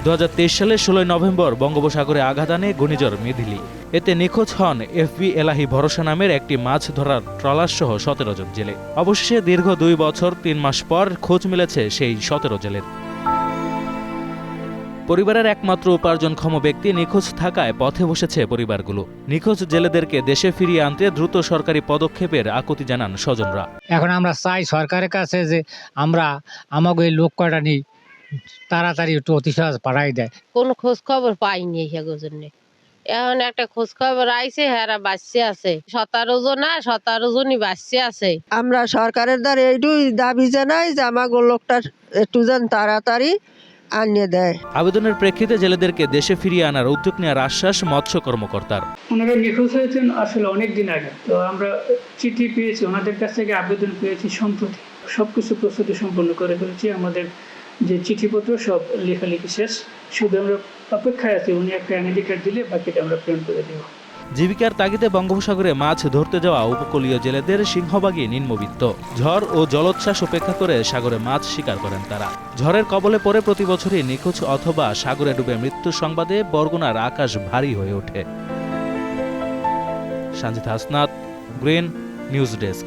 2023 সালের 16 নভেম্বর বঙ্গোপসাগরে আঘাত আনে ঘূর্ণিঝড় মিথিলি। এতে নিখোঁজ হন এফবি এলাহি ভরসা নামের একটি মাছ ধরার ট্রলার সহ 17 জন জেলে। অবশেষে দীর্ঘ 2 বছর 3 মাস পর খোঁজ মিলেছে সেই 17 জেলের। পরিবারের একমাত্র উপার্জনক্ষম ব্যক্তি নিখোঁজ থাকায় পথে বসেছে পরিবারগুলো। নিখোঁজ জেলেদেরকে দেশে ফিরিয়ে আনতে দ্রুত সরকারি পদক্ষেপের আকুতি জানান স্বজনরা। এখন আমরা চাই সরকারের কাছে যে আমাকে এই লোক কয়টা নিই তাড়াতাড়ি একটু অতি সহজ পাঠাই দেয়। কোনো খোঁজ খবর পাইনি সেগুলোর জন্য। এখন একটা খোঁজ খবর আইছে, হেরা বাঁচছে আছে 17 জন, 17 জনই বাঁচছে আছে। আমরা সরকারের দ্বারা এইটুই দাবি জানাই যে আমাকে লোকটা একটু যেন তাড়াতাড়ি আনিয়ে দেয়। আবেদনের প্রেক্ষিতে জেলেদেরকে দেশে ফিরিয়ে আনার উদ্যোগ নেওয়ার আশ্বাস মৎস্য কর্মকর্তার। ওনারা নিখোঁজ হয়েছেন আসলে অনেক দিন আগে, তো আমরা চিঠি পেয়েছি ওনাদের কাছ থেকে, আবেদন পেয়েছি সম্প্রতি। সবকিছু প্রস্তুতি সম্পন্ন করে ফেলেছি। আমাদের যে চিঠিপত্র সব লেখালেখি শেষ, শুধু আমরা অপেক্ষায় আছি উনি একটা এনআইডি কার্ড দিলে বাকিটা আমরা প্রেরণ করে দেব। জীবিকার তাগিদে বঙ্গোপসাগরে মাছ ধরতে যাওয়া উপকূলীয় জেলেদের সিংহভাগই নিম্নবিত্ত। ঝড় ও জলোচ্ছ্বাস উপেক্ষা করে সাগরে মাছ শিকার করেন তারা। ঝড়ের কবলে পড়ে প্রতি বছরই নিখোঁজ অথবা সাগরে ডুবে মৃত্যুর সংবাদে বরগুনার আকাশ ভারী হয়ে ওঠে। Sanjit Hasnat, green news desk.